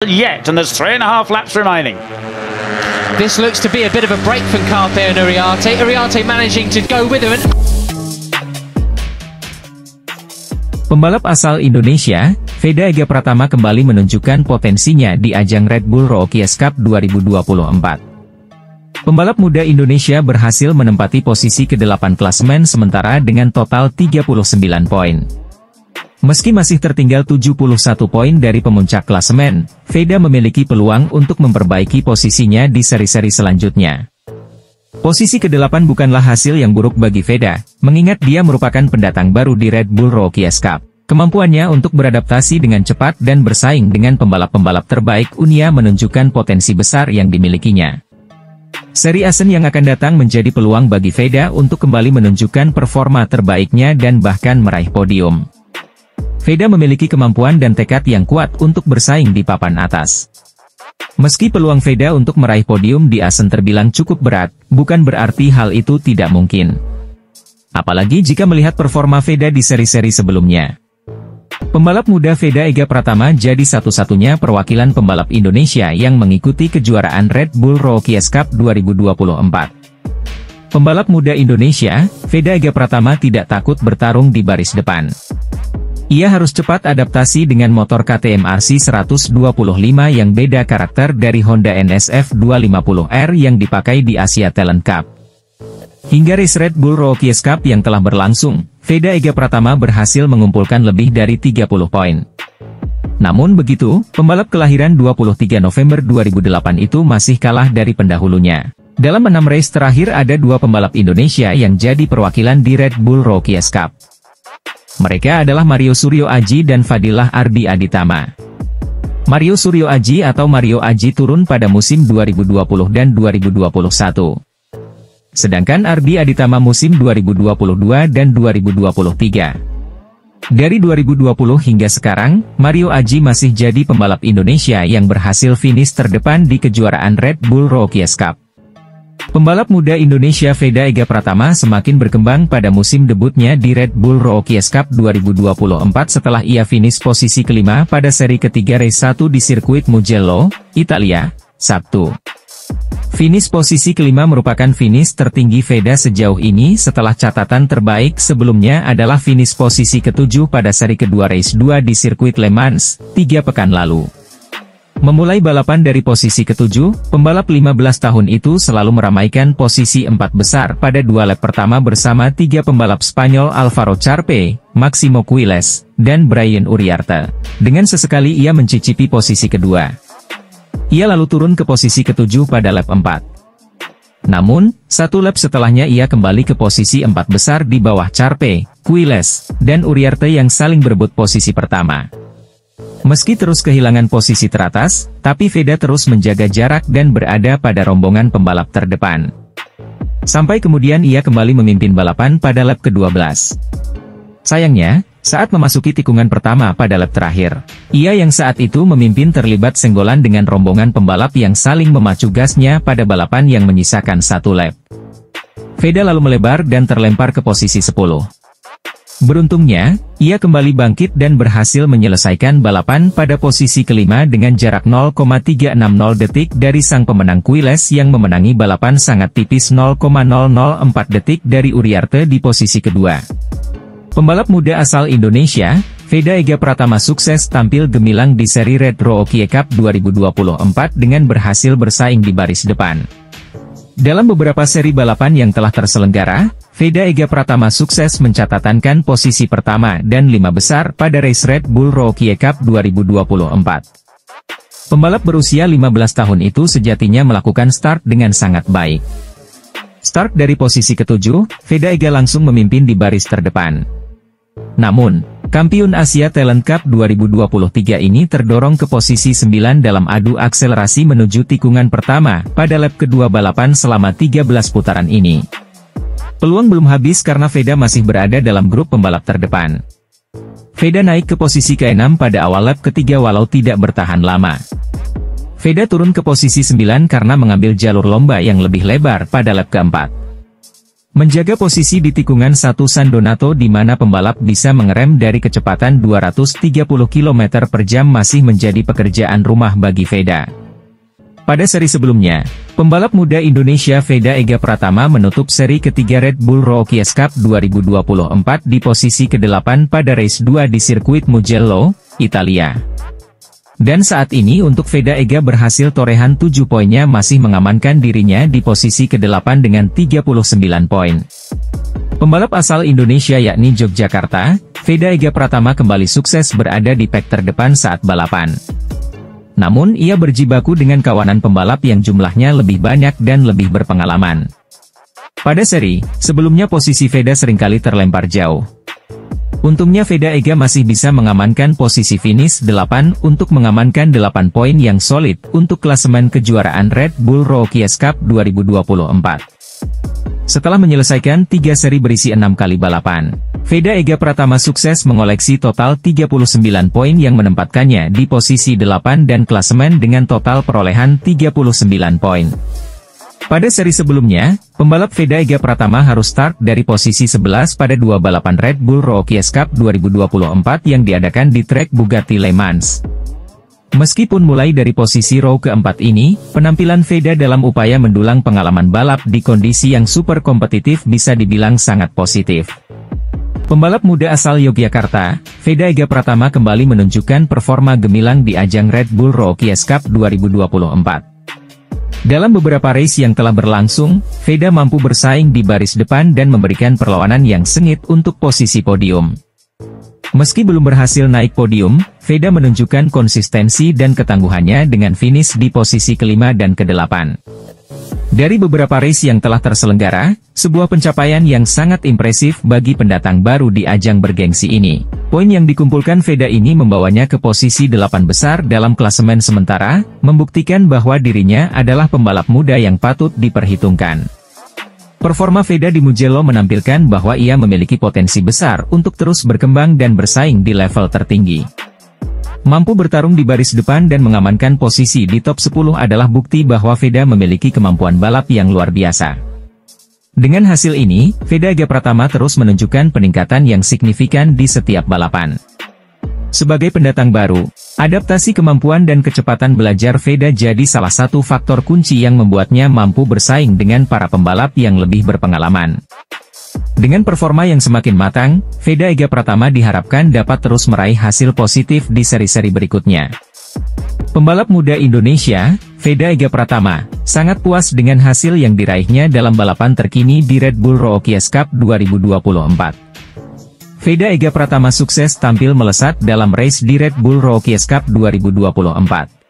yet, and there's 3.5 laps remaining. This looks to be a bit of a break from Carthay and Uriarte. Uriarte managing to go with him. Pembalap asal Indonesia, Veda Ega Pratama kembali menunjukkan potensinya di ajang Red Bull Rookies Cup 2024. Pembalap muda Indonesia berhasil menempati posisi ke-8 klasemen sementara dengan total 39 poin. Meski masih tertinggal 71 poin dari pemuncak klasemen, Veda memiliki peluang untuk memperbaiki posisinya di seri-seri selanjutnya. Posisi ke-8 bukanlah hasil yang buruk bagi Veda, mengingat dia merupakan pendatang baru di Red Bull Rookies Cup. Kemampuannya untuk beradaptasi dengan cepat dan bersaing dengan pembalap-pembalap terbaik dunia menunjukkan potensi besar yang dimilikinya. Seri Asen yang akan datang menjadi peluang bagi Veda untuk kembali menunjukkan performa terbaiknya dan bahkan meraih podium. Veda memiliki kemampuan dan tekad yang kuat untuk bersaing di papan atas. Meski peluang Veda untuk meraih podium di Asen terbilang cukup berat, bukan berarti hal itu tidak mungkin. Apalagi jika melihat performa Veda di seri-seri sebelumnya. Pembalap muda Veda Ega Pratama jadi satu-satunya perwakilan pembalap Indonesia yang mengikuti kejuaraan Red Bull Rookies Cup 2024. Pembalap muda Indonesia, Veda Ega Pratama tidak takut bertarung di baris depan. Ia harus cepat adaptasi dengan motor KTM RC 125 yang beda karakter dari Honda NSF 250R yang dipakai di Asia Talent Cup. Hingga race Red Bull Rookies Cup yang telah berlangsung, Veda Ega Pratama berhasil mengumpulkan lebih dari 30 poin. Namun begitu, pembalap kelahiran 23 November 2008 itu masih kalah dari pendahulunya. Dalam 6 race terakhir ada 2 pembalap Indonesia yang jadi perwakilan di Red Bull Rookies Cup. Mereka adalah Mario Suryo Aji dan Fadilah Ardi Aditama. Mario Suryo Aji atau Mario Aji turun pada musim 2020 dan 2021. Sedangkan Ardi Aditama musim 2022 dan 2023. Dari 2020 hingga sekarang, Mario Aji masih jadi pembalap Indonesia yang berhasil finish terdepan di kejuaraan Red Bull Rookies Cup. Pembalap muda Indonesia Veda Ega Pratama semakin berkembang pada musim debutnya di Red Bull Rookies Cup 2024 setelah ia finish posisi kelima pada seri ketiga race 1 di sirkuit Mugello, Italia, Sabtu. Finish posisi kelima merupakan finish tertinggi Veda sejauh ini setelah catatan terbaik sebelumnya adalah finish posisi ketujuh pada seri kedua race 2 di sirkuit Le Mans, 3 pekan lalu. Memulai balapan dari posisi ketujuh, pembalap 15 tahun itu selalu meramaikan posisi 4 besar pada 2 lap pertama bersama 3 pembalap Spanyol Álvaro Charpe, Máximo Quiles, dan Brian Uriarte. Dengan sesekali ia mencicipi posisi kedua. Ia lalu turun ke posisi ketujuh pada lap 4. Namun, 1 lap setelahnya ia kembali ke posisi 4 besar di bawah Charpe, Quiles, dan Uriarte yang saling berebut posisi pertama. Meski terus kehilangan posisi teratas, tapi Veda terus menjaga jarak dan berada pada rombongan pembalap terdepan. Sampai kemudian ia kembali memimpin balapan pada lap ke-12. Sayangnya, saat memasuki tikungan pertama pada lap terakhir, ia yang saat itu memimpin terlibat senggolan dengan rombongan pembalap yang saling memacu gasnya pada balapan yang menyisakan 1 lap. Veda lalu melebar dan terlempar ke posisi 10. Beruntungnya, ia kembali bangkit dan berhasil menyelesaikan balapan pada posisi kelima dengan jarak 0,360 detik dari sang pemenang Quiles yang memenangi balapan sangat tipis 0,004 detik dari Uriarte di posisi kedua. Pembalap muda asal Indonesia, Veda Ega Pratama sukses tampil gemilang di seri Red Rookies Cup 2024 dengan berhasil bersaing di baris depan. Dalam beberapa seri balapan yang telah terselenggara, Veda Ega Pratama sukses mencatatkan posisi pertama dan 5 besar pada race Red Bull Rookies Cup 2024. Pembalap berusia 15 tahun itu sejatinya melakukan start dengan sangat baik. Start dari posisi ketujuh, Veda Ega langsung memimpin di baris terdepan. Namun, kampiun Asia Talent Cup 2023 ini terdorong ke posisi 9 dalam adu akselerasi menuju tikungan pertama pada lap kedua balapan selama 13 putaran ini. Peluang belum habis karena Veda masih berada dalam grup pembalap terdepan. Veda naik ke posisi ke-6 pada awal lap ketiga walau tidak bertahan lama. Veda turun ke posisi 9 karena mengambil jalur lomba yang lebih lebar pada lap keempat. Menjaga posisi di tikungan 1 San Donato di mana pembalap bisa mengerem dari kecepatan 230 km per jam masih menjadi pekerjaan rumah bagi Veda. Pada seri sebelumnya, pembalap muda Indonesia Veda Ega Pratama menutup seri ketiga Red Bull Rookies Cup 2024 di posisi ke-8 pada race 2 di sirkuit Mugello, Italia. Dan saat ini untuk Veda Ega berhasil torehan 7 poinnya masih mengamankan dirinya di posisi ke-8 dengan 39 poin. Pembalap asal Indonesia yakni Yogyakarta, Veda Ega Pratama kembali sukses berada di pack terdepan saat balapan. Namun ia berjibaku dengan kawanan pembalap yang jumlahnya lebih banyak dan lebih berpengalaman. Pada seri sebelumnya posisi Veda seringkali terlempar jauh. Untungnya Veda Ega masih bisa mengamankan posisi finish 8 untuk mengamankan 8 poin yang solid untuk klasemen kejuaraan Red Bull Rookies Cup 2024. Setelah menyelesaikan 3 seri berisi 6 kali balapan, Veda Ega Pratama sukses mengoleksi total 39 poin yang menempatkannya di posisi 8 dan klasemen dengan total perolehan 39 poin. Pada seri sebelumnya, pembalap Veda Ega Pratama harus start dari posisi 11 pada 2 balapan Red Bull Rookies Cup 2024 yang diadakan di trek Bugatti Le Mans. Meskipun mulai dari posisi row keempat ini, penampilan Veda dalam upaya mendulang pengalaman balap di kondisi yang super kompetitif bisa dibilang sangat positif. Pembalap muda asal Yogyakarta, Veda Ega Pratama kembali menunjukkan performa gemilang di ajang Red Bull Rookies Cup 2024. Dalam beberapa race yang telah berlangsung, Veda mampu bersaing di baris depan dan memberikan perlawanan yang sengit untuk posisi podium. Meski belum berhasil naik podium, Veda menunjukkan konsistensi dan ketangguhannya dengan finish di posisi ke-5 dan ke-8. Dari beberapa race yang telah terselenggara, sebuah pencapaian yang sangat impresif bagi pendatang baru di ajang bergengsi ini. Poin yang dikumpulkan Veda ini membawanya ke posisi 8 besar dalam klasemen sementara, membuktikan bahwa dirinya adalah pembalap muda yang patut diperhitungkan. Performa Veda di Mugello menampilkan bahwa ia memiliki potensi besar untuk terus berkembang dan bersaing di level tertinggi. Mampu bertarung di baris depan dan mengamankan posisi di top 10 adalah bukti bahwa Veda memiliki kemampuan balap yang luar biasa. Dengan hasil ini, Veda Ega Pratama terus menunjukkan peningkatan yang signifikan di setiap balapan. Sebagai pendatang baru, adaptasi kemampuan dan kecepatan belajar Veda jadi salah satu faktor kunci yang membuatnya mampu bersaing dengan para pembalap yang lebih berpengalaman. Dengan performa yang semakin matang, Veda Ega Pratama diharapkan dapat terus meraih hasil positif di seri-seri berikutnya. Pembalap muda Indonesia, Veda Ega Pratama, sangat puas dengan hasil yang diraihnya dalam balapan terkini di Red Bull Rookies Cup 2024. Veda Ega Pratama sukses tampil melesat dalam race di Red Bull Rookies Cup 2024.